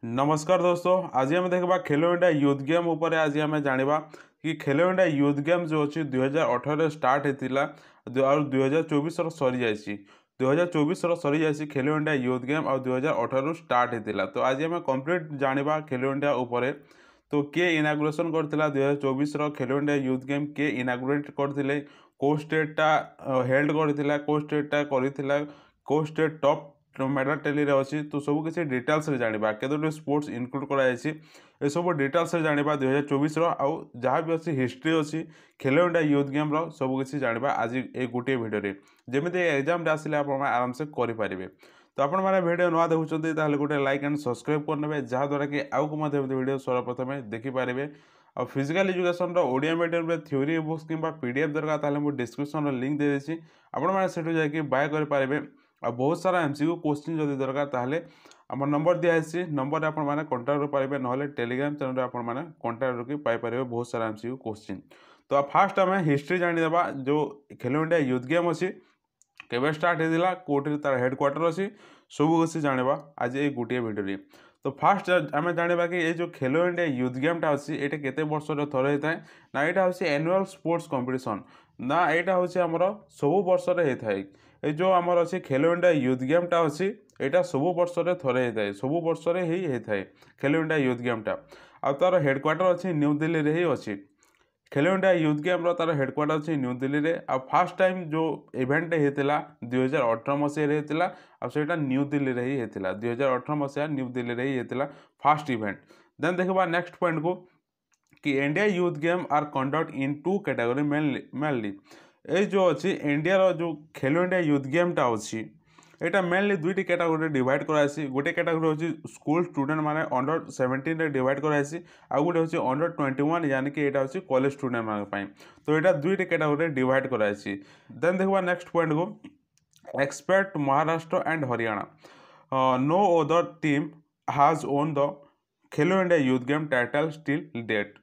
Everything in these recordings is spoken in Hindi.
नमस्कार दोस्तों, आज आम देखा खेलो इंडिया यूथ गेम उपर आज आम जाना कि खेलो इंडिया यूथ गेम जो अच्छी 2018 स्टार्ट होता और 2024 सरी जाइए 2024 सरी जाइए खेलो इंडिया यूथ गेम और 2018 स्टार्ट होता। तो आज आम कंप्लीट जाना खेलो इंडिया उपर। तो किए इनागुरेसन करथिला 2024 खेलो इंडिया यूथ गेम किए इनागुरेट करथिले, को स्टेटा हेल्ड करथिला, को स्टेटा करथिला, को स्टेट टॉप मेडल टेली रे अच्छी। तो सब किसी डिटेल्स रे जानिबा केतोटी स्पोर्ट्स इनक्लूड कराଯାଇଛି ए सब डिटेल्स रे जानिबा 2024 आउ जहाँ भी अच्छी हिस्ट्री अच्छी खेलो इंडिया यूथ गेम रो सब किसी जानिबा आज ए गोटे वीडियो रे जेमिति एग्जाम रे आसिले आपण आराम से करि पारिबे। तो आपण माने वीडियो नुआ देखुछन्ती ताले गोटे लाइक एंड सब्सक्राइब करनेबे जहाँ द्वारा कि आउ को मते वीडियो सर्वप्रथम देखि पारिबे। और फिजिकल एजुकेशन रो ओडिया मीडियम रे थ्योरी बुक्स किंबा पीडीएफ दरकार ताले मु डिस्क्रिप्शन रो लिंक दे देछि, आपण माने सेठु जाय कि बाय कर पारिबे। आ बहुत सारा एमसीक्यू क्वेश्चन जदि दरकार ताहले आम नंबर दिखाई नंबर आप कंटाक्ट पारे ना टेलीग्राम चैनल आप कंटाक्ट रखी पाइपर बहुत सारा एमसीक्यू क्वेश्चन। तो फास्ट आम हिस्ट्री जानीदेवा जो खेलो इंडिया यूथ गेम अच्छी केवे स्टार्ट होता कौटे तार हेडक्वार्टर अच्छी सब किसी जाना आज ये गोटे भिडियो। तो फास्ट आम जाना कि ये जो खेलो इंडिया यूथ गेमटा अच्छी ये केते वर्ष थरे होता है ना यहाँ हूँ एनुअल स्पोर्ट्स कंपटीशन ना यहाँ हूँ आमर सब वर्ष होता है। ये जो आमर अच्छी खेलो इंडिया यूथ गेमटा अच्छी यहाँ सब वर्ष थरे होता है, सब वर्ष ही होता है खेलो इंडिया यूथ गेमटा। आ तार हेडक्वार्टर अच्छी न्यू दिल्ली रे ही अच्छी। खेलो इंडिया यूथ गेम रो तार हेडक्वार्टर अच्छी न्यू दिल्ली रे। आ फास्ट टाइम जो इवेंट होता 2018 मसीह होता आटा न्यू दिल्ली रे ही होता 2018 मसीहा न्यू दिल्ली रे ही होता फास्ट इवेंट। देन देखा नेक्स्ट पॉइंट को कि India youth game are conduct in two category mainly ये जो अच्छी इंडिया रो जो खेलो इंडिया यूथ गेमटा अच्छी यहाँ मेनली दुईटी कैटेगरी डिवाइड कराई। गोटे कैटेगरी हूँ स्कूल स्टूडेंट माने अंडर 17 डिवाइड कराई, आउ गोटे हूँ अंडर 21 यानी कि यहाँ हूँ कॉलेज स्टूडेंट मान। तो यहाँ दुईटी कैटेगरी डिवाइड कराई। देन देखा नेक्स्ट पॉइंट को except Maharashtra and Haryana no other team has won the Khelo India youth game title still date.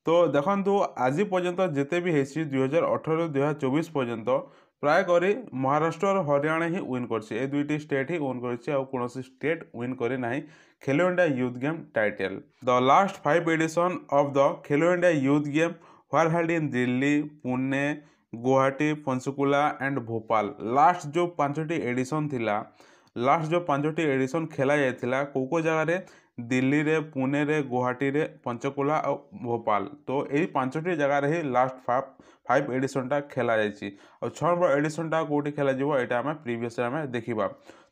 तो देखो आज पर्यंत जिते भी 2018-2024 पर्यंत प्राय करी महाराष्ट्र और हरियाणा ही विन कर दुईटी स्टेट ही विन कर स्टेट विन करना Khelo India youth game title. The last 5 edition of the Khelo India youth game were held in Delhi, Pune, Guwahati, Panchkula and Bhopal. Last जो 5टी एडिशन थिला, लास्ट जो 5टी एडिशन खेला जाता को जगह दिल्ली रे, पुणे रे, गुवाहाटी रे, पंचकुला और भोपाल। तो यही 5टी जगार ही लास्ट 5 एडिशनटा खेला जाइए। और 6 नंबर एडिशनटा कौटी खेल यहाँ आम प्रीवियस आम देखा।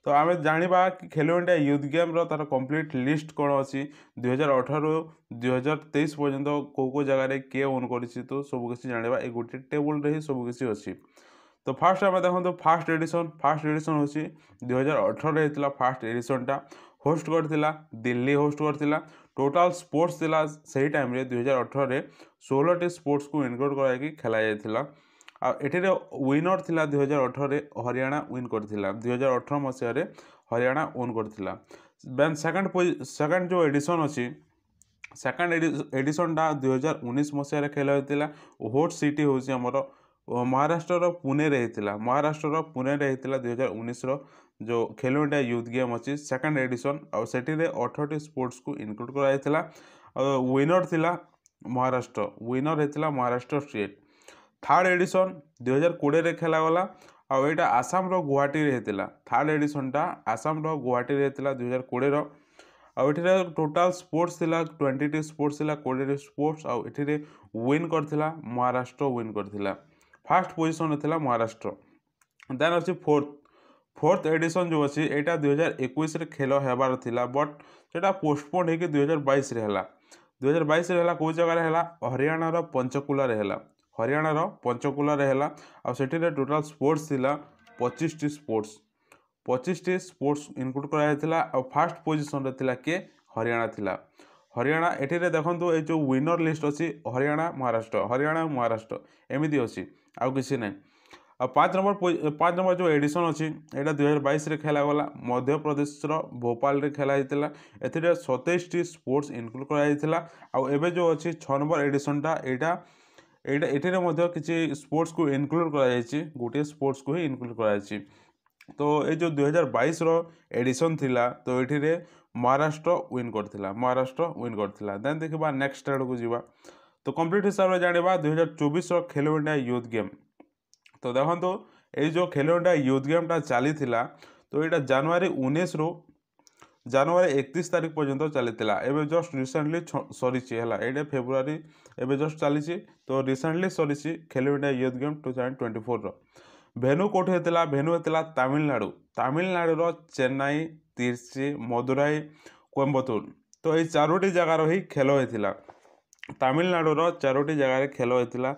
तो आम जाना कि खेलो इंडिया यूथ गेम रो तार कंप्लीट लिस्ट कौन अच्छी 2018-2023 पर्यंत कौ जगह किए ओन कर। तो सब किसी जाना ये गोटे टेबुल ही सब किसी अच्छी। तो फास्ट आम देखो फास्ट एडिशन हूँ 2018 होता फास्ट एडिशनटा होस्ट करथिला दिल्ली होस्ट करथिला। टोटाल स्पोर्ट्स थिला सही टाइम रे 2018 रे 16टी स्पोर्ट्स को इनक्लूड कराई खेला जाइथिला। आ एठिरे विनर थिला 2018 रे हरियाणा विन करथिला। 2018 मसीह रे हरियाणा विन करथिला। देन सेकंड जो एडिशन अच्छी सेकंड एडिशनटा 2019 मसीह रे खेला होता। होस्ट सिटी हूँ आमर महाराष्ट्र पुणे रे होता, महाराष्ट्र पुणे रे होता 2019 जो खेलो इंडिया यूथ गेम अच्छी सेकंड एडिशन। और सेठी 18टी स्पोर्ट्स को इनक्लूड कराइला। विनर थिला महाराष्ट्र, विनर होता महाराष्ट्र स्टेट। थर्ड एडिशन 2020 रे खेला गला और यहाँ आसाम रो गुवाहाटी रे होता। थर्ड एडिशनटा आसाम रो गुवाहाटी रे होता 2020 रो। और ये टोटाल स्पोर्ट्स थिला 20टी स्पोर्ट्स थिला 20टी स्पोर्ट्स। और ये विन करथिला महाराष्ट्र विन करथिला। फास्ट पोजिशन थिला महाराष्ट्र। देन अच्छी फोर्थ एडिशन जो अच्छी यहाँ 2021 रे खेल होबार थिला बट सेटा पोस्टपोन होकर 2022 रे हला। 2022 रे हला कौ जगह हला हरियाणा पंचकुला रे हला, हरियाणा पंचकुला रे हला। और सेठी टोटाल स्पोर्ट्स थिला 25टी स्पोर्ट्स, 25टी स्पोर्ट्स इनक्लूड कराइला। और फास्ट पोजिशन रे थिला के हरियाणा थिला। हरियाणा एठी देखो ये जो विनर लिस्ट अच्छी हरियाणा महाराष्ट्र एमती अच्छी आउ किसी ना। और 5 नंबर जो एडिशन अच्छी यहाँ 2022 रे खेला गला मध्य प्रदेश भोपाल रे खेला होता। ए 27टी स्पोर्ट्स इनक्लूड कराइला। आउ एबे जो अच्छी 6 नंबर एडिशनटा यहाँ किसी स्पोर्ट्स को इनक्लूड कराई, गोटे स्पोर्ट्स को ही इनक्लूड कराई। तो ये जो 2022 रो एडिशन थिला तो ये महाराष्ट्र विन करथिला महाराष्ट्र विन करथिला। देन देखिबा नेक्स्ट आड़ को जीवा तो कंप्लीट हिसाब रे जानिबा 2024 रो खेलो इंडिया यूथ गेम। तो देखो ये जो खेलो इंडिया यूथ गेमटा चली तो यहाँ जनवरी 19 रू जनवरी 31 तारीख पर्यंत चली एवं जस्ट रिसेंटली सरी है फेब्रुआरी एवं जस्ट चली तो रिसेंटली सरी खेलो इंडिया यूथ गेम 2024 रो भेन्यू कौट होता भेन्यू होता तमिलनाडु तमिलनाडु चेन्नई तिरची मदुराई कोयम्बतूर तो ये चारोटी जगार ही खेल होता तमिलनाडु चारोटी जगार खेल होता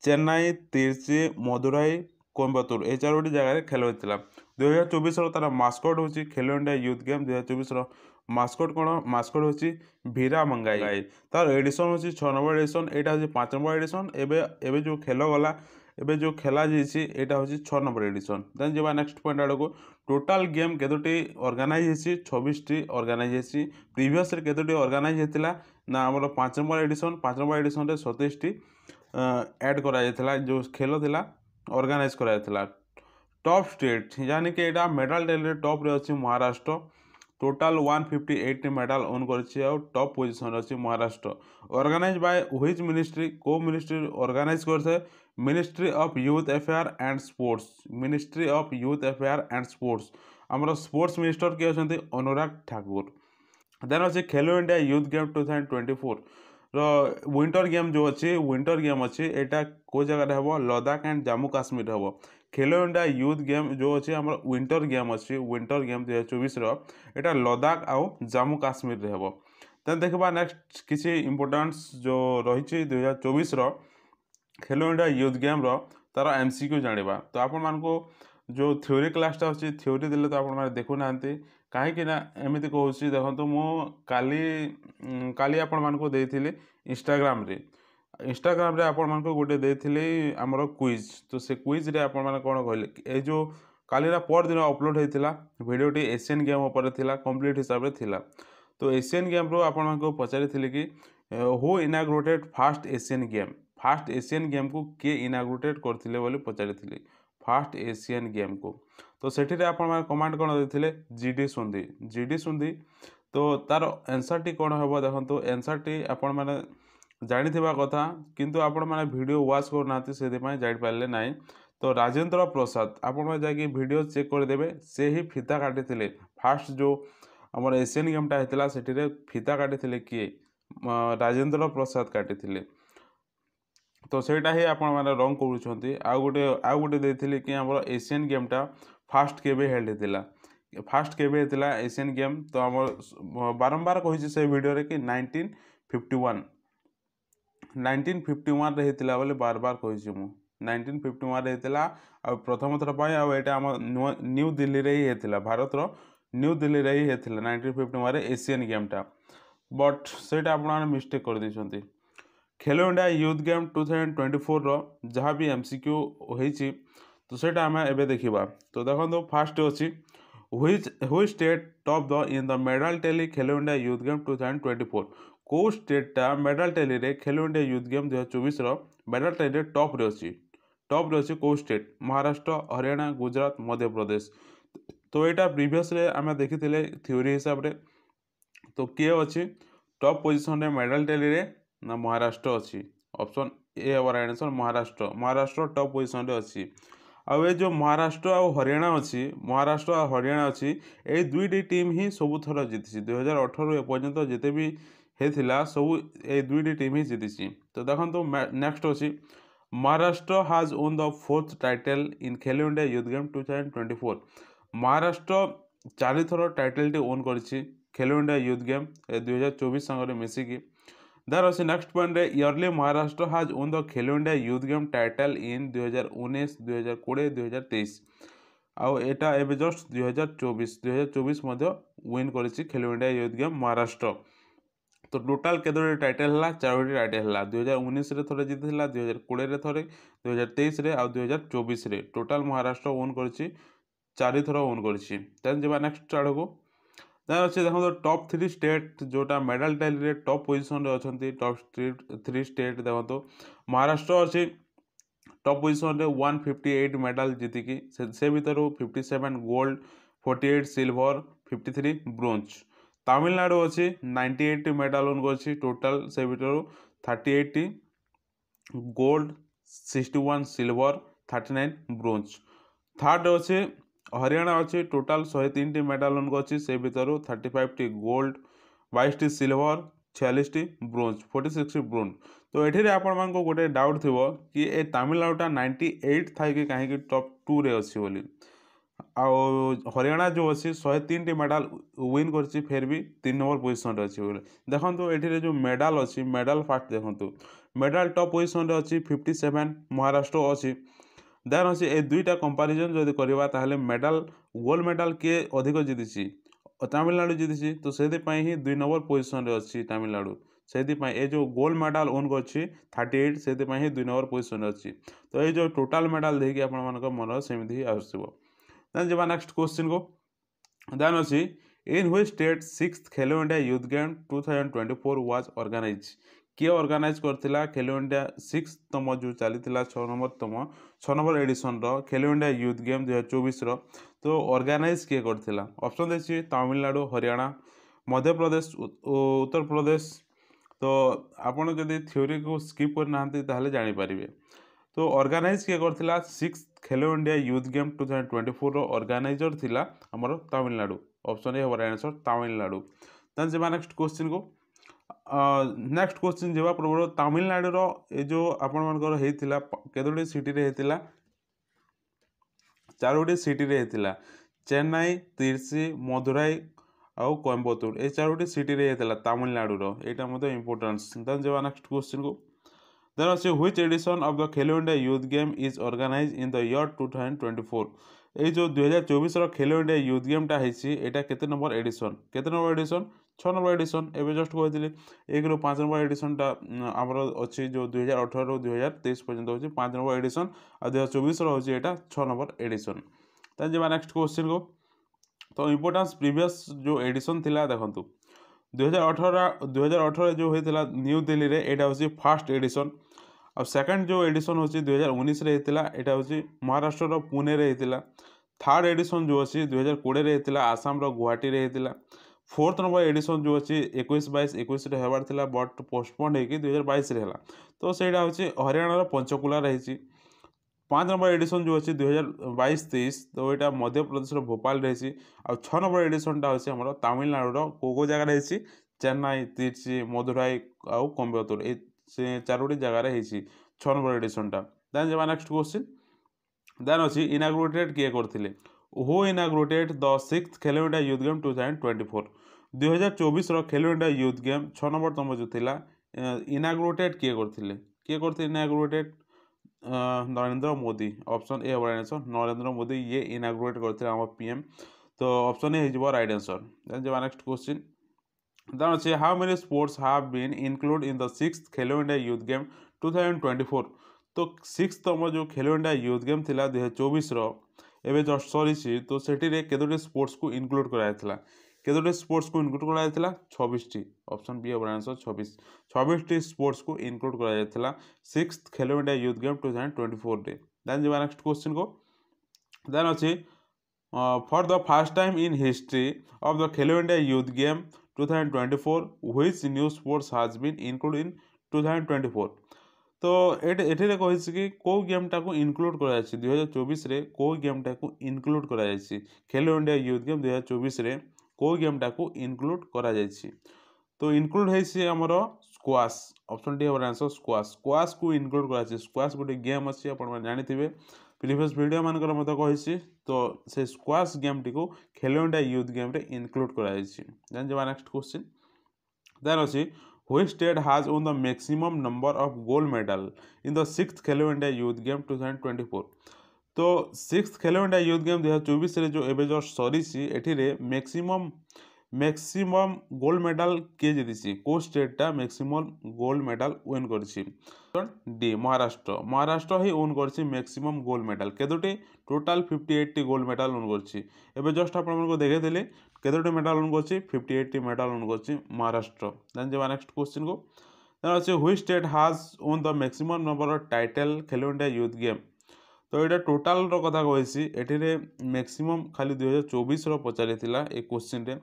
चेन्नई तिरची मदुराई कोयम्बतूर ये चारोटी जगार खेल होता 2024 तार मास्कट हूँ खेलो इंडिया यूथ गेम 2024 मास्कट कौन मास्कट हूँ भीरा मंगाई तार एडिशन हूँ 6 नंबर एडिशन यहाँ हूँ 5 नंबर एडिशन एवं जो खेल गला एबे जो खेला जाइए यहाँ हूँ 6 नंबर एडिशन। देन जब नेक्स्ट पॉइंट आड़ को टोटाल गेम केतोटी ऑर्गेनाइज 26 ऑर्गेनाइज प्रीवियस केतोटी ऑर्गेनाइज होता ना आम 5 नंबर एडिशन 27 ऐड करा जो खेल थिला ऑर्गेनाइज करा टॉप स्टेट यानी कि यहाँ मेडल टेल टॉप रे अच्छी महाराष्ट्र टोटाल 158 मेडल ओन कर टॉप पोजिशन अच्छी Maharashtra organize by which ministry को मिनिस्ट्री ऑर्गेनाइज करथे ministry of youth affair and sports ministry of youth affair and sports आमर स्पोर्ट्स मिनिस्टर किए अच्छा अनुराग ठाकुर। देन अच्छे Khelo India youth game 2024 winter game जो अच्छी विंटर गेम अच्छी यहाँ को जगह हम लद्दाख एंड जम्मू काश्मीर हम खेलो इंडिया यूथ गेम जो अच्छे आम विंटर गेम अच्छी विंटर गेम 2024 यहाँ लद्दाख आउ जम्मू काश्मीर हम। देन देखा नेक्स्ट किसी इम्पोर्टान्स जो रही 2024 खेलो इंडिया यूथ गेम तार MCQ जाना तो आपण मानक जो थ्योरी क्लासटा अच्छी थ्योरी देले तो आपण मैंने देखुना कहीं एमती कहूँ देखो मु काली आपण मानक देइथिली इंस्टाग्राम रे आपण मानक गोटे देइथिली आमर क्विज तो से क्विज रे आपण माने कोन कहले ए जो कालीरा पर दिन अपलोड होइतिला वीडियोटी एशियन गेम ऊपर थिला कंप्लीट हिसाब रे थिला तो एशियन गेम रो आपण मानक पचारिथिले कि who inaugurated fast Asian game को किए इनाग्रेटेड करथिले बोली पचारिथिले फास्ट एशियन गेम को तो सेठी आपण माने कमांड कोन देथिले जीडी सुंदी तो तार आंसर टी कोन हेबो देखंतु आंसर टी आपण माने जानिथिबा कथा किंतु आपण माने वीडियो वॉच करनाती से जानि पारले नाही तो राजेंद्र प्रसाद आपण माने जाके वीडियो चेक कर देबे से ही फीता काटिथिले फास्ट जो हमर एशियन गेमटा हेतिला सेठी रे फीता काटिथिले किए राजेंद्र प्रसाद काटिथिले तो सेटा ही आपण माने रंग करूछंती आ गोटे देथिले कि हमर एशियन गेमटा फास्ट केबे हेल्ड हेतिला फास्ट केबे हेतिला एशियन गेम तो हमर बारंबार कहिछि से वीडियो रे कि 1951 रे हेतिला बोले बार बार कहिछि मु 1951 रे हेतिला आ प्रथम थर पय आ एटा हम न्यू दिल्ली रे ही हेतिला भारत रो न्यू दिल्ली रे ही हेतिला 1951 रे एशियन गेमटा बट सेटा आपण मिस्टेक कर दिछंती खेलो इंडिया यूथ गेम 2024 रो जहाँ भी MCQ होइछि तो सेटा हमें एबे देखिबा तो देखो फास्ट अच्छी which state top the in the medal tally Khelo India youth game 2024 को स्टेटा मेडल टेली रे खेलो India youth game 2024 medal tally top रे अच्छी को स्टेट महाराष्ट्र हरियाणा गुजरात मध्य प्रदेश तो यहाँ प्रीवियस रे आमे देखिथिले थ्योरी हिसाब रे तो किए अच्छी टॉप पोजिशन रे मेडल टेली रे ना महाराष्ट्र अच्छी ऑप्शन ए हमार आंसर महाराष्ट्र टॉप पोजिशन रे अच्छी आउ ए जो महाराष्ट्र आ हरियाणा अच्छी ये दुईटी टीम ही सबु थर जीति 2018 एपर्यंत जिते भी होता सब ये दुईटी टीम ही जीति तो देखो नेक्स्ट अच्छी महाराष्ट्र हाज own the 4th title in Khelo India youth game 2024 Maharashtra 4 थर टाइटल टी ओन कर खेलो इंडिया यूथ गेम 2024 संगे मिसिकी दार अच्छे नेक्स्ट पॉइंट रे इयरली महाराष्ट्र हाज own the Khelo India youth game title in 2019 2020 2023 आउ एटा एबे जस्ट 2024 मध्य विन करिछि खेलो इंडिया यूथ गेम महाराष्ट्र तो टोटाल केतोटी टाइटल हला 4टी टाइटल हला 2019 रे थरे जितिला 2020 रे थरे 2023 रे आ 2024 रे टोटाल महाराष्ट्र ओन करिछि 4 थर ओन करिछि देन जेबा नेक्स्ट आड़ को देन अच्छे देखो टॉप 3 स्टेट जोटा मेडल टेल रे टॉप पोजिशन रे अछंती टॉप 3 स्टेट देखो महाराष्ट्र अच्छी टॉप पोजिशन रे 158 मेडल जीतिकी से भीतर 57 गोल्ड 48 सिल्वर 53 ब्रोंज तमिलनाडु अच्छी 98 मेडल ओन कर टोटाल से भर 38 गोल्ड 61 सिल्वर 39 ब्रोंज। थर्ड अच्छे हरियाणा अच्छी टोटाल 103 मेडल ओन कर से भर 35 गोल्ड 22 सिल्वर 46 ब्रोंज 46 ब्रोंज। तो ये आपण गोटे डाउट थी कि ए तमिलनाडुटा 98 थी कहीं टॉप 2 रे अच्छी बोली आउ हरियाणा जो अच्छी 103 मेडल विन कर फिर भी 3 नंबर पोजिशन अच्छी बोले देखो ये जो मेडल अच्छी मेडल फास्ट देखो मेडल टॉप पोजिशन अच्छी 57 महाराष्ट्र अच्छी देन अच्छी ए दुईटा कंपारिजन जब करवा मेडल गोल्ड मेडल किए अधिक जीति तमिलनाडु जीति तो से ही 2 नंबर पोजिशन अच्छी तमिलनाडु से ए जो गोल्ड मेडल ओन कर 38 से ही 2 नंबर पोजिशन अच्छी तो ये जो टोटाल मेडल देखिए आप मन सेमती ही आसो। देन जब नेक्स्ट क्वेश्चन को देन अच्छी in which state 6th Khelo India youth game 2024 was organize किए ऑर्गेनाइज करथिला खेलो इंडिया 6तम जो चली 6 नंबर एडिशन रो खेलो इंडिया यूथ गेम 2024 रो तो ऑर्गेनाइज किए करथिला ऑप्शन देछि तमिलनाडु हरियाणा मध्य प्रदेश उत्तर प्रदेश। तो आपण जदि थ्योरी को स्किप करना ताहले जानि परिबे तो ऑर्गेनाइज किए करथिला 6th Khelo India youth game 2024 रो ऑर्गेनाइजर थिला हमर तमिलनाडु ऑप्शन ए हमारा आंसर तमिलनाडु। देन जब नेक्स्ट क्वेश्चन को नेक्स्ट क्वेश्चन जवा पूर्व तमिलनाडु रो ए जो आपण मानकर हेतिला केतोटी सिटी रे हेतिला 4टी सिटी रे हेतिला चेन्नई तिरुची मदुराई आउ कोयम्बटूर ए 4टी सिटी रे हेतिला तमिलनाडु रो एटा मते इंपोर्टेंस। देन जवा नेक्स्ट क्वेश्चन को देन अच्छे which edition of the Khelo India youth game is organize in the year 2024 ये जो 2024 रो खेलो इंडिया यूथ गेमटा है केते नंबर एडिशन 6 नंबर एडिशन एवं जस्ट कहते 1 ରୁ 5 नंबर एडिशनटा आमर अच्छी जो 2018 ରୁ 2023 पर्यंत हो 5 नंबर एडिशन आ 2024 रो होची एटा 6 नंबर एडिशन। देन जब नेक्स्ट क्वेश्चन को तो इंपोर्टेंस प्रीवियस जो एडिशन थिला देखंतु 2018 जो होता न्यू दिल्ली रे एटा होची फर्स्ट एडिशन और सेकंड जो एडिशन होची 2019 रे हेतिला एटा होची महाराष्ट्र रो पुणे रे हेतिला। थर्ड एडिशन जो अच्छी 2020 रे हेतिला आसाम रो गुवाहाटी रे हेतिला। फोर्थ नंबर एडिशन जो अच्छी 21-22-21 रे हेबार थिला बट पोस्टपोन होगी 2022 रे हला तो सेटा होची हरियाणा रो पंचकुला रही। 5 नंबर एडिशन जो अच्छी 2022-23 तो यहाँ मध्य प्रदेश रो भोपाल रही। आ 6 नंबर एडिशनटा होची हमर तमिलनाडु रो को जगह रही चेन्नई तिरुची मदुराई आउ कोयम्बटूर ए 4टी जगह रही 6 नंबर एडिशनटा। देन जब नेक्स्ट क्वेश्चन देन अच्छी इनाग्रेटेड किए करथिले who inaugurated the 6th Khelo India youth game 2024 2024 row Khelo India youth game 6 number तम जो थिला इनाग्रेटेड किए करथिले inaugurated Narendra Modi option A हमारा आंसर नरेंद्र मोदी ये इनाग्रेट करथिले हम पीएम तो ऑप्शन ए हो राइट आंसर। देन जब नेक्स्ट क्वेश्चन देन अच्छे how many sports have been include in the 6th Khelo India youth game 2024 तो 6तम जो खेलो इंडिया यूथ गेम थिला 2024 रो एबे जस्ट सरी तो सेठी केतोटी स्पोर्ट्स को इंक्लूड कराइथिला केतोटी स्पोर्ट्स को इंक्लूड कराइथिला 26टी ऑप्शन बी हमारा आंसर 26टी स्पोर्ट्स को इंक्लूड कराइथिला 6th Khelo India youth game 2024 रे। देन जब नेक्स्ट क्वेश्चन को देन अच्छी for the first time in history of the Khelo India youth game 2024 which new sports has been include in 2024 तो एठे कहिछि कि को गेमटा को इंक्लूड करा जाछि 2024 रे को गेमटा को इंक्लूड करा जाछि खेलो इंडिया यूथ गेम 2024 रे को गेमटा को इंक्लूड करा जाछि तो इंक्लूड हेछि हमर स्क्वाश ऑप्शन डी हमर आंसर स्क्वाश को इंक्लूड करा जाछि स्क्वाश गोटे गेम अछि आपण जानिथिबे प्रीवियस वीडियो मानकर मत कहिछि तो से स्क्वाश गेम टी को खेलो इंडिया यूथ गेम रे इंक्लूड करा जाछि। देन जब नेक्स्ट क्वेश्चन देन अछि which state has won the maximum number of gold medal in the 6th Khelo India youth game 2024 तो 6th Khelo India youth game 2024 रे जो एबे जस्ट सरी सी एठी रे मैक्सिमम गोल्ड मेडल के जीतिसी को स्टेटटा मैक्सिमम गोल्ड मेडल विन करछि डी महाराष्ट्र ही विन करछि मैक्सिमम गोल्ड मेडल केतोटी टोटल 58 टी गोल्ड मेडल विन करछि एबे जस्ट आपण मन को देखे देले केतोटी मेडल विन करछि 58 टी मेडल विन करछि महाराष्ट्र। देन जब नेक्स्ट क्वेश्चन को देन अछि which state has won the maximum number of title Khelo India youth game तो ये टोटाल रो कथा कहिसी एठी रे मैक्सिमम खाली 2024 रो पचारि थिला ए क्वेश्चन रे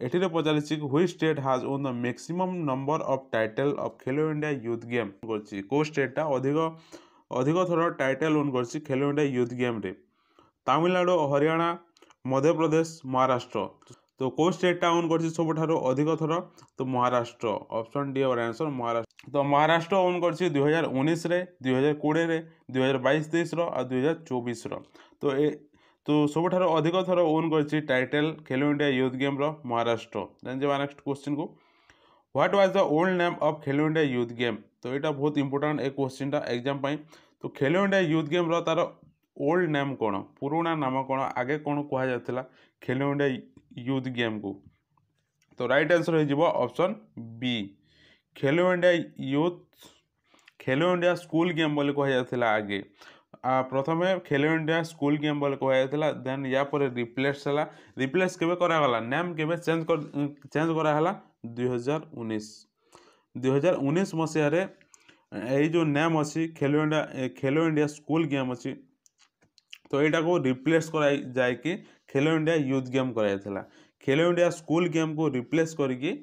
एठिरे पचारिछि which state has won the maximum number of title of Khelo India youth game करछि को स्टेटटा अधिक थर टाइटल ओन करछि खेलो इंडिया यूथ गेम रे तमिलनाडु हरियाणा मध्य प्रदेश महाराष्ट्र तो को स्टेटटा ओन करछि सबठारो अधिक थर तो महाराष्ट्र ऑप्शन डी और आंसर महाराष्ट्र तो महाराष्ट्र ओन करछि 2019 रे 2020 रे 2022-23 रो और 2024 रो तो सबठारो अधिक थर ओन करछि टाइटल खेलो इंडिया यूथ गेम रो महाराष्ट्र देन जे नेक्स्ट क्वेश्चन को what was the old name of Khelo India youth game तो यहाँ बहुत इंपोर्टेंट ए क्वेश्चन एग्जाम पाई तो खेलो इंडिया यूथ गेम रो तार ओल्ड नेम कौन पुराना नाम कौन आगे कौन कह जाता खेलो इंडिया यूथ गेम को तो राइट आंसर हो ऑप्शन बी खेलो इंडिया यूथ खेलो इंडिया स्कूल गेम बोली कह जाता आगे प्रथमे खेलो इंडिया स्कूल गेम बोली कह जाता देन या पर रिप्लेस केबे करागला नेम केबे चेंज करागला 2019 मसीह यही जो नेम अच्छी खेलो इंडिया स्कूल गेम अच्छी तो यहाँ को रिप्लेस कर जाए खेलो इंडिया यूथ गेम कराइला खेलो इंडिया स्कूल गेम को रिप्लेस करके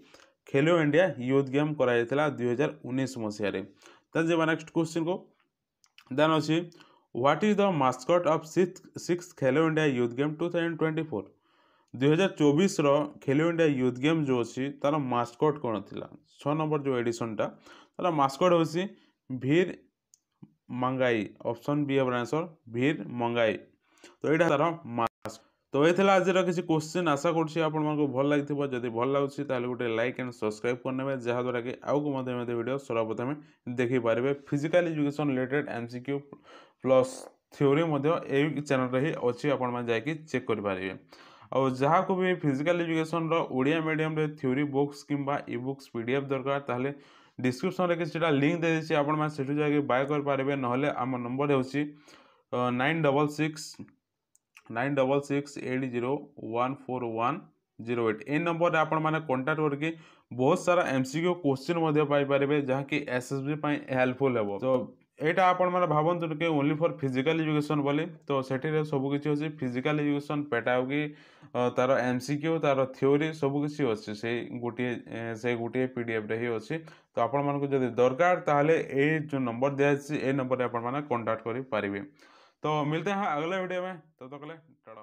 खेलो इंडिया यूथ गेम कराइला 2019 मसीह देन जब नेक्स्ट क्वेश्चन को देन अच्छी what is the mascot of six Khelo India youth game 2024 2024 row Khelo India youth game जो अच्छी तार मास्कट कौन थी 6 नंबर जो एडिशनटा तार मास्कट होची भीर मंगाई ऑप्शन बी और आंसर भीर मंगाई तो यहाँ तार मास्क तो ये आज किसी क्वेश्चन आशा करूँ भल लगी जदि भल लगुच गोटे लाइक एंड सब्सक्राइब करने जहाँद्वारा कि आउ वीडियो सर्वप्रथम देखिपारे physical education related MCQ plus theory यही चैनल ही अच्छी आपण चेक करेंगे और जहाँ को भी फिजिकल एजुकेशन ओडिया मीडियम रे थ्योरी बुक्स किंबा ई बुक्स पीडीएफ दरकार ताहले डिस्क्रिप्शन रे किसी लिंक दे देछि आपण माने सेठु जाके बाय कर पारेबे नहले आम नंबर होछि 9668014108 ए नंबर रे आपण माने कांटेक्ट करके बहुत सारा एमसीक्यू क्वेश्चन पाई पारे जहाँकि एसएसबी पाई हेल्पफुल हेबो तो एटा आपण माने भावंतु के ओनली फॉर फिजिकल एजुकेशन बोली तो सेठी सब किछि अछि फिजिकल एजुकेशन पेटाओगी तार एमसीक्यू तार थ्योरी सब किछि अछि से गोटे पीडीएफ रे ही अछि तो आपण मानको जदि दरकार ताहले ए जो नंबर दिया अछि ए नंबर रे आपण माने कांटेक्ट करि पारिबे तो मिलते हैं अगले वीडियो में तब तक के लिए टाटा।